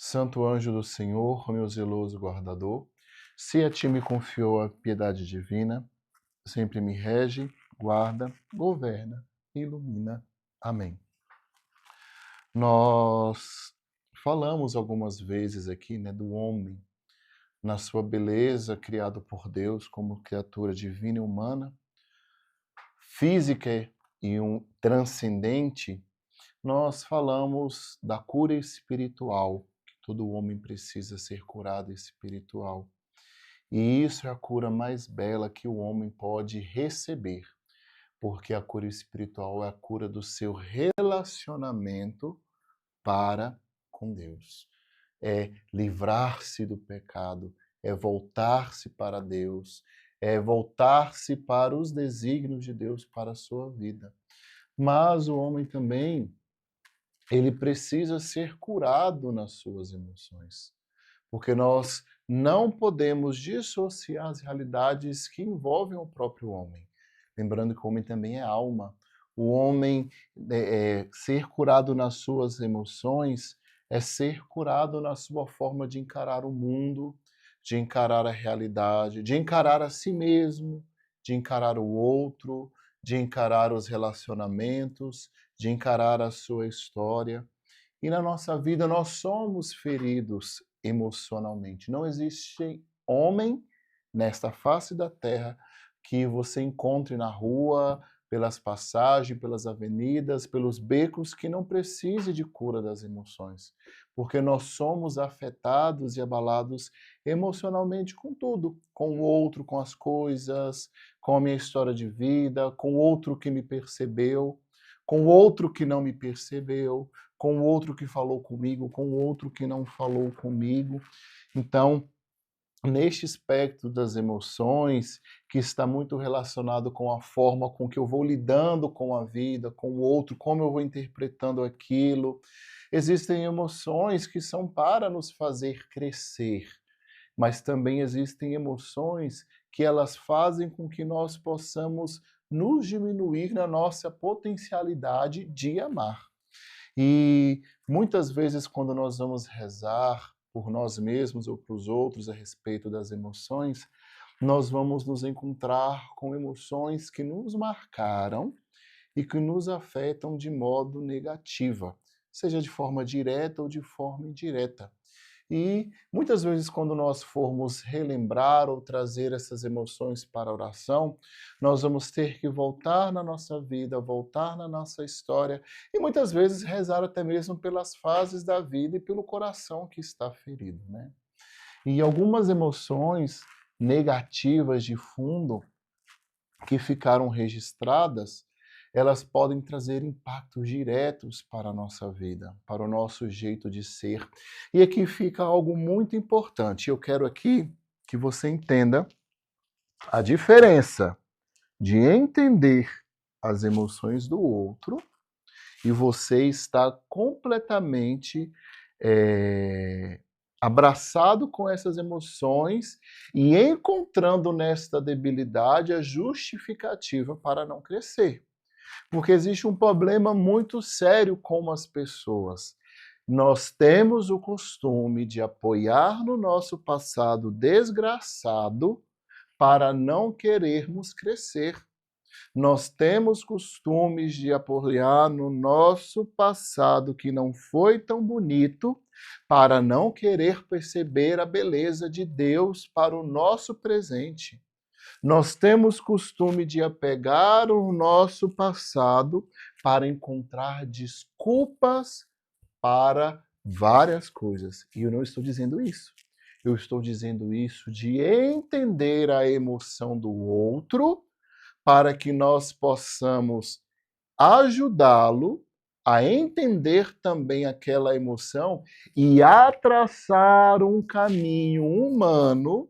Santo anjo do Senhor, meu zeloso guardador, se a ti me confiou a piedade divina, sempre me rege, guarda, governa, ilumina. Amém. Nós falamos algumas vezes aqui, do homem, na sua beleza, criado por Deus como criatura divina e humana, física e transcendente. Nós falamos da cura espiritual, que todo homem precisa ser curado espiritual. E isso é a cura mais bela que o homem pode receber, porque a cura espiritual é a cura do seu relacionamento para com Deus. É livrar-se do pecado, é voltar-se para Deus, é voltar-se para os desígnios de Deus para a sua vida. Mas o homem também, ele precisa ser curado nas suas emoções, porque nós não podemos dissociar as realidades que envolvem o próprio homem. Lembrando que o homem também é alma. O homem ser curado nas suas emoções é ser curado na sua forma de encarar o mundo, de encarar a realidade, de encarar a si mesmo, de encarar o outro, de encarar os relacionamentos, de encarar a sua história. E na nossa vida nós somos feridos emocionalmente. Não existe homem nesta face da terra que você encontre na rua, pelas passagens, pelas avenidas, pelos becos, que não precise de cura das emoções. Porque nós somos afetados e abalados emocionalmente com tudo, com o outro, com as coisas, com a minha história de vida, com o outro que me percebeu, com o outro que não me percebeu, com o outro que falou comigo, com o outro que não falou comigo. Então, neste aspecto das emoções, que está muito relacionado com a forma com que eu vou lidando com a vida, com o outro, como eu vou interpretando aquilo, existem emoções que são para nos fazer crescer, mas também existem emoções que elas fazem com que nós possamos nos diminuir na nossa potencialidade de amar. E muitas vezes, quando nós vamos rezar por nós mesmos ou para os outros a respeito das emoções, nós vamos nos encontrar com emoções que nos marcaram e que nos afetam de modo negativa, seja de forma direta ou de forma indireta. E muitas vezes, quando nós formos relembrar ou trazer essas emoções para a oração, nós vamos ter que voltar na nossa vida, voltar na nossa história e muitas vezes rezar até mesmo pelas fases da vida e pelo coração que está ferido, né? E algumas emoções negativas de fundo que ficaram registradas, elas podem trazer impactos diretos para a nossa vida, para o nosso jeito de ser. E aqui fica algo muito importante. Eu quero aqui que você entenda a diferença de entender as emoções do outro e você estar completamente abraçado com essas emoções e encontrando nesta debilidade a justificativa para não crescer. Porque existe um problema muito sério com as pessoas. Nós temos o costume de apoiar no nosso passado desgraçado para não querermos crescer. Nós temos costumes de apoiar no nosso passado que não foi tão bonito para não querer perceber a beleza de Deus para o nosso presente. Nós temos costume de apegar o nosso passado para encontrar desculpas para várias coisas. E eu não estou dizendo isso. Eu estou dizendo isso de entender a emoção do outro para que nós possamos ajudá-lo a entender também aquela emoção e a traçar um caminho humano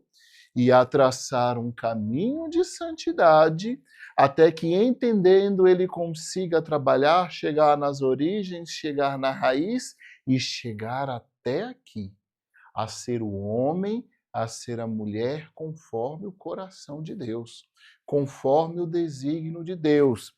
e a traçar um caminho de santidade, até que, entendendo, ele consiga trabalhar, chegar nas origens, chegar na raiz e chegar até aqui, a ser o homem, a ser a mulher conforme o coração de Deus, conforme o desígnio de Deus.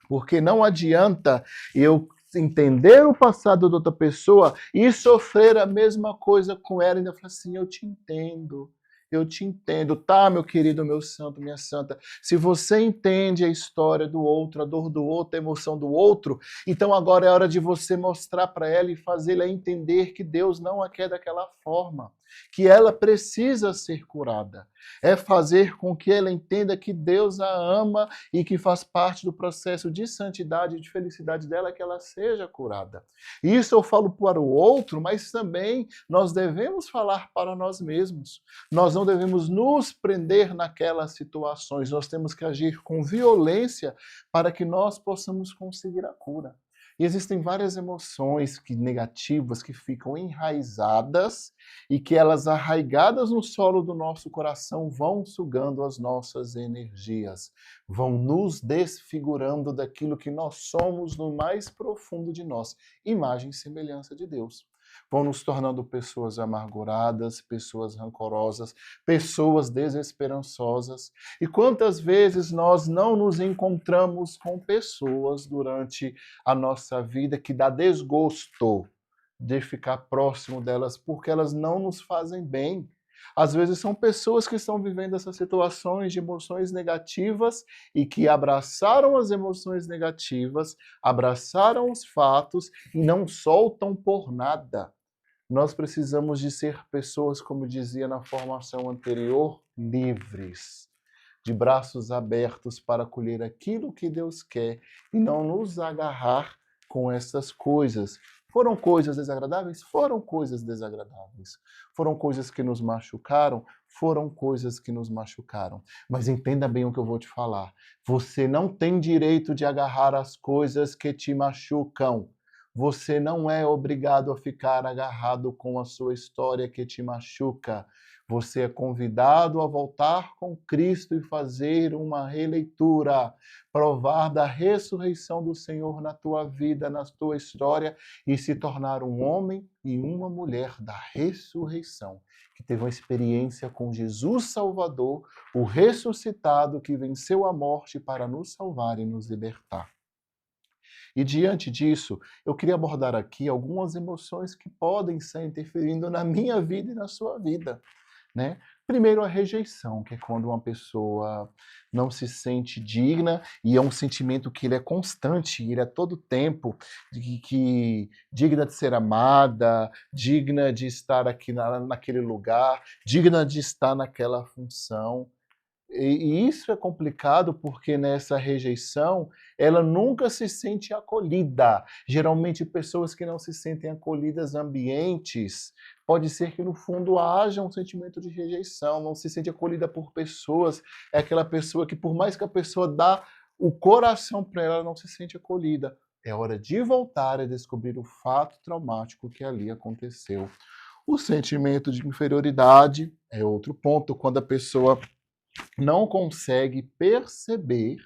Porque não adianta eu entender o passado da outra pessoa e sofrer a mesma coisa com ela, e ainda falar assim, eu te entendo, tá, meu querido, meu santo, minha santa? Se você entende a história do outro, a dor do outro, a emoção do outro, então agora é hora de você mostrar para ela e fazê-la entender que Deus não a quer daquela forma, que ela precisa ser curada. É fazer com que ela entenda que Deus a ama e que faz parte do processo de santidade e de felicidade dela que ela seja curada. Isso eu falo para o outro, mas também nós devemos falar para nós mesmos. Nós não devemos nos prender naquelas situações, nós temos que agir com violência para que nós possamos conseguir a cura. E existem várias emoções negativas que ficam enraizadas e que elas arraigadas no solo do nosso coração vão sugando as nossas energias, vão nos desfigurando daquilo que nós somos no mais profundo de nós, imagem e semelhança de Deus. Vão nos tornando pessoas amarguradas, pessoas rancorosas, pessoas desesperançosas. E quantas vezes nós não nos encontramos com pessoas durante a nossa vida que dá desgosto de ficar próximo delas, porque elas não nos fazem bem. Às vezes são pessoas que estão vivendo essas situações de emoções negativas e que abraçaram as emoções negativas, abraçaram os fatos e não soltam por nada. Nós precisamos de ser pessoas, como dizia na formação anterior, livres, de braços abertos para colher aquilo que Deus quer e não nos agarrar com essas coisas. Foram coisas desagradáveis? Foram coisas desagradáveis. Foram coisas que nos machucaram? Foram coisas que nos machucaram. Mas entenda bem o que eu vou te falar. Você não tem direito de agarrar as coisas que te machucam. Você não é obrigado a ficar agarrado com a sua história que te machuca. Você é convidado a voltar com Cristo e fazer uma releitura, provar da ressurreição do Senhor na tua vida, na tua história e se tornar um homem e uma mulher da ressurreição, que teve uma experiência com Jesus Salvador, o ressuscitado que venceu a morte para nos salvar e nos libertar. E diante disso, eu queria abordar aqui algumas emoções que podem estar interferindo na minha vida e na sua vida, né? Primeiro, a rejeição, que é quando uma pessoa não se sente digna, e é um sentimento que ele é constante, ele é todo tempo, digna de ser amada, digna de estar aqui naquele lugar, digna de estar naquela função. E isso é complicado porque nessa rejeição ela nunca se sente acolhida. Geralmente pessoas que não se sentem acolhidas em ambientes, pode ser que no fundo haja um sentimento de rejeição, não se sente acolhida por pessoas, é aquela pessoa que por mais que a pessoa dá o coração para ela, ela não se sente acolhida. É hora de voltar a descobrir o fato traumático que ali aconteceu. O sentimento de inferioridade é outro ponto, quando a pessoa não consegue perceber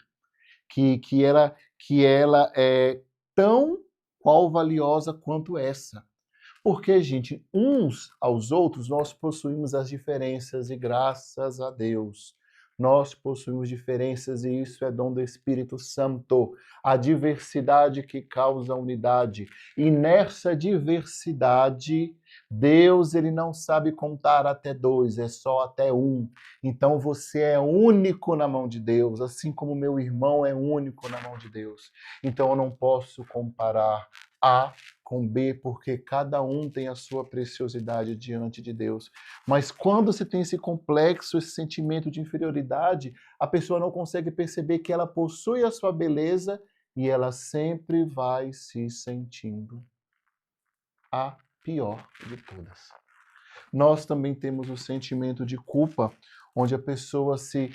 que ela é tão qual valiosa quanto essa. Porque, gente, uns aos outros nós possuímos as diferenças e graças a Deus nós possuímos diferenças e isso é dom do Espírito Santo. A diversidade que causa unidade. E nessa diversidade, Deus ele não sabe contar até 2, é só até 1. Então você é único na mão de Deus, assim como meu irmão é único na mão de Deus. Então eu não posso comparar A com B, porque cada um tem a sua preciosidade diante de Deus. Mas quando você tem esse complexo, esse sentimento de inferioridade, a pessoa não consegue perceber que ela possui a sua beleza e ela sempre vai se sentindo a pior de todas. Nós também temos o sentimento de culpa, onde a pessoa se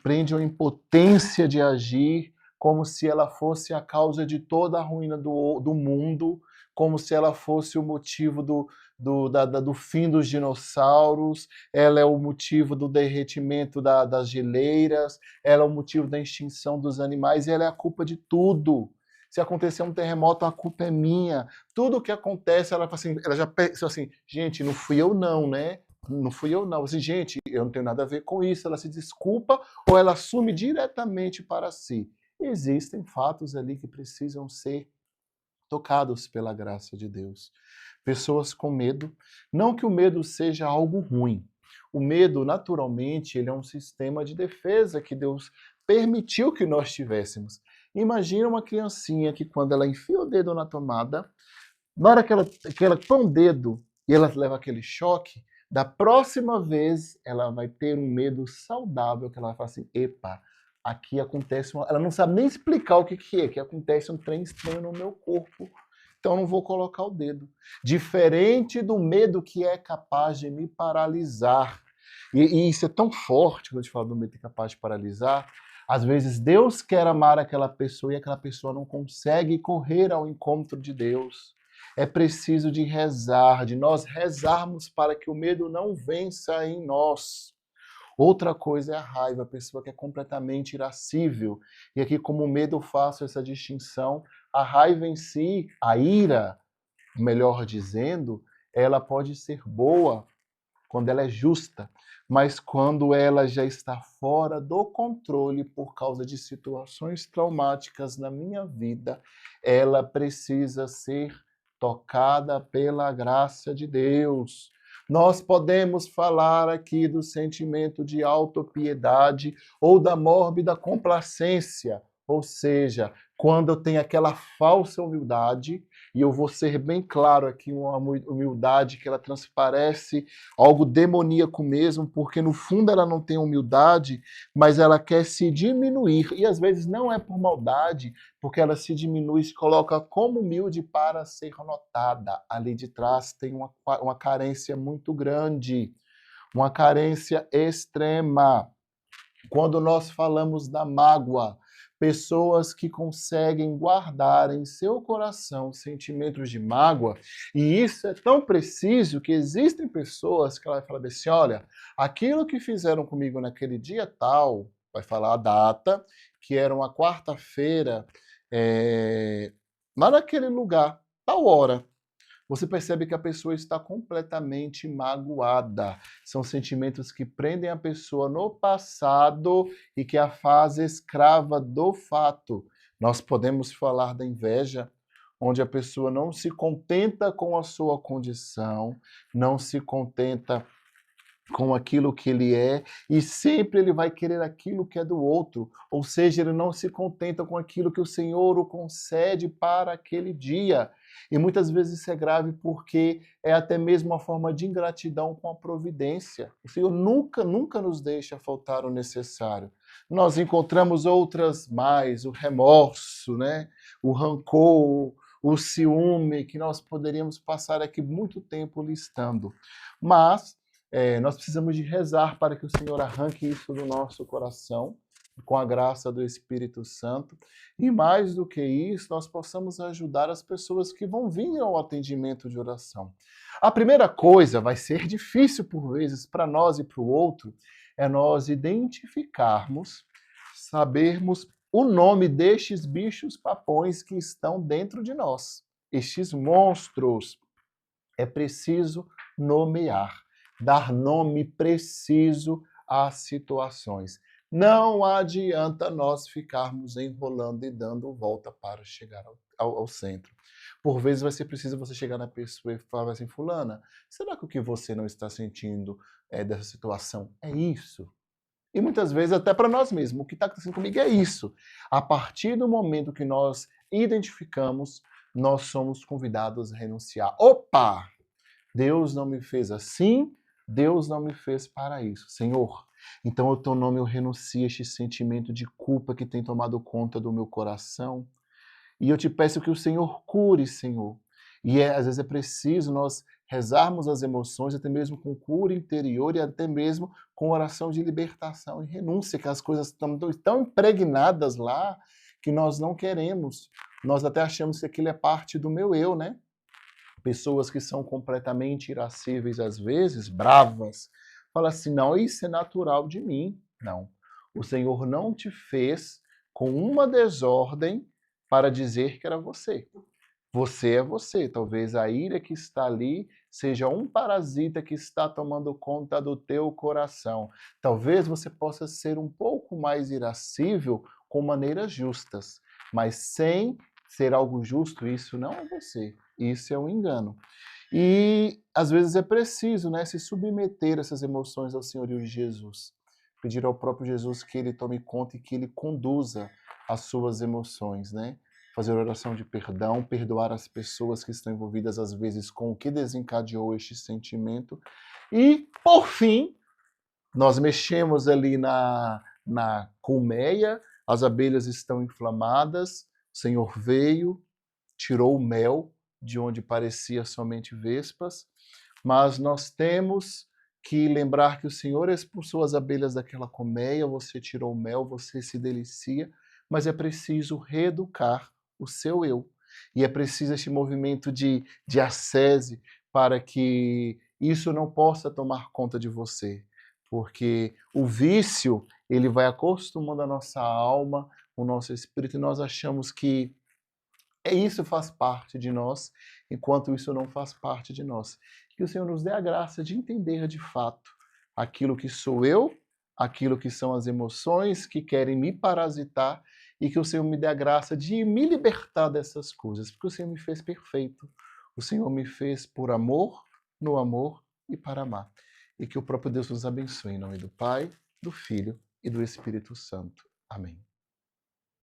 prende à impotência de agir, como se ela fosse a causa de toda a ruína do mundo, como se ela fosse o motivo do fim dos dinossauros, ela é o motivo do derretimento das geleiras, ela é o motivo da extinção dos animais, e ela é a culpa de tudo. Se acontecer um terremoto, a culpa é minha. Tudo o que acontece, ela, assim, ela já pensa assim, gente, não fui eu não, né? Não fui eu não. Assim, gente, eu não tenho nada a ver com isso. Ela se desculpa ou ela assume diretamente para si. Existem fatos ali que precisam ser tocados pela graça de Deus. Pessoas com medo, não que o medo seja algo ruim. O medo, naturalmente, ele é um sistema de defesa que Deus permitiu que nós tivéssemos. Imagina uma criancinha que quando ela enfia o dedo na tomada, na hora que ela põe o dedo e ela leva aquele choque, da próxima vez ela vai ter um medo saudável, que ela vai falar assim, epa, aqui acontece uma... Ela não sabe nem explicar o que é, que acontece um trem estranho no meu corpo, então eu não vou colocar o dedo. Diferente do medo que é capaz de me paralisar. E isso é tão forte, quando a gente fala do medo que é capaz de paralisar. Às vezes Deus quer amar aquela pessoa e aquela pessoa não consegue correr ao encontro de Deus. É preciso de rezar, de nós rezarmos para que o medo não vença em nós. Outra coisa é a raiva, a pessoa que é completamente irascível. E aqui, como o medo, eu faço essa distinção. A raiva em si, a ira, melhor dizendo, ela pode ser boa quando ela é justa, mas quando ela já está fora do controle por causa de situações traumáticas na minha vida, ela precisa ser tocada pela graça de Deus. Nós podemos falar aqui do sentimento de autopiedade ou da mórbida complacência, ou seja, quando eu tenho aquela falsa humildade, e eu vou ser bem claro aqui, uma humildade que ela transparece algo demoníaco mesmo, porque no fundo ela não tem humildade, mas ela quer se diminuir, e às vezes não é por maldade, porque ela se diminui, se coloca como humilde para ser notada. Ali de trás tem uma carência muito grande, uma carência extrema. Quando nós falamos da mágoa, pessoas que conseguem guardar em seu coração sentimentos de mágoa, e isso é tão preciso que existem pessoas que ela vai falar assim, olha, aquilo que fizeram comigo naquele dia tal, vai falar a data, que era uma quarta-feira, lá naquele lugar, tal hora. Você percebe que a pessoa está completamente magoada. São sentimentos que prendem a pessoa no passado e que a faz escrava do fato. Nós podemos falar da inveja, onde a pessoa não se contenta com a sua condição, não se contenta com aquilo que ele é, e sempre ele vai querer aquilo que é do outro, ou seja, ele não se contenta com aquilo que o Senhor o concede para aquele dia. E muitas vezes isso é grave porque é até mesmo uma forma de ingratidão com a providência. O Senhor nunca, nunca nos deixa faltar o necessário. Nós encontramos outras mais, o remorso, né? O rancor, o ciúme, que nós poderíamos passar aqui muito tempo listando. Mas nós precisamos de rezar para que o Senhor arranque isso do nosso coração, com a graça do Espírito Santo. E mais do que isso, nós possamos ajudar as pessoas que vão vir ao atendimento de oração. A primeira coisa, vai ser difícil por vezes para nós e para o outro, é nós identificarmos, sabermos o nome destes bichos papões que estão dentro de nós. Estes monstros. É preciso nomear, dar nome preciso às situações. Não adianta nós ficarmos enrolando e dando volta para chegar ao centro. Por vezes vai ser preciso você chegar na pessoa e falar assim, fulana, será que o que você não está sentindo dessa situação é isso? E muitas vezes até para nós mesmos, o que está acontecendo comigo é isso. A partir do momento que nós identificamos, nós somos convidados a renunciar. Opa! Deus não me fez assim, Deus não me fez para isso. Senhor, então o teu nome eu renuncio a este sentimento de culpa que tem tomado conta do meu coração. E eu te peço que o Senhor cure, Senhor. E às vezes é preciso nós rezarmos as emoções, até mesmo com cura interior e até mesmo com oração de libertação e renúncia, que as coisas estão tão impregnadas lá que nós não queremos. Nós até achamos que aquilo é parte do meu eu, né? Pessoas que são completamente irascíveis às vezes, bravas, fala assim, não, isso é natural de mim. Não, o Senhor não te fez com uma desordem para dizer que era você. Você é você. Talvez a ira que está ali seja um parasita que está tomando conta do teu coração. Talvez você possa ser um pouco mais irascível com maneiras justas, mas sem ser algo justo, isso não é você, isso é um engano. E às vezes é preciso, né, se submeter essas emoções ao senhorio de Jesus. Pedir ao próprio Jesus que ele tome conta e que ele conduza as suas emoções, né? Fazer oração de perdão, perdoar as pessoas que estão envolvidas às vezes com o que desencadeou este sentimento. E, por fim, nós mexemos ali na colmeia, as abelhas estão inflamadas, o Senhor veio, tirou o mel de onde parecia somente vespas, mas nós temos que lembrar que o Senhor expulsou as abelhas daquela colmeia, você tirou o mel, você se delicia, mas é preciso reeducar o seu eu. E é preciso este movimento de ascese para que isso não possa tomar conta de você. Porque o vício, ele vai acostumando a nossa alma, o nosso espírito, e nós achamos que isso faz parte de nós, enquanto isso não faz parte de nós. Que o Senhor nos dê a graça de entender de fato aquilo que sou eu, aquilo que são as emoções que querem me parasitar, e que o Senhor me dê a graça de me libertar dessas coisas, porque o Senhor me fez perfeito. O Senhor me fez por amor, no amor e para amar. E que o próprio Deus nos abençoe em nome do Pai, do Filho e do Espírito Santo. Amém.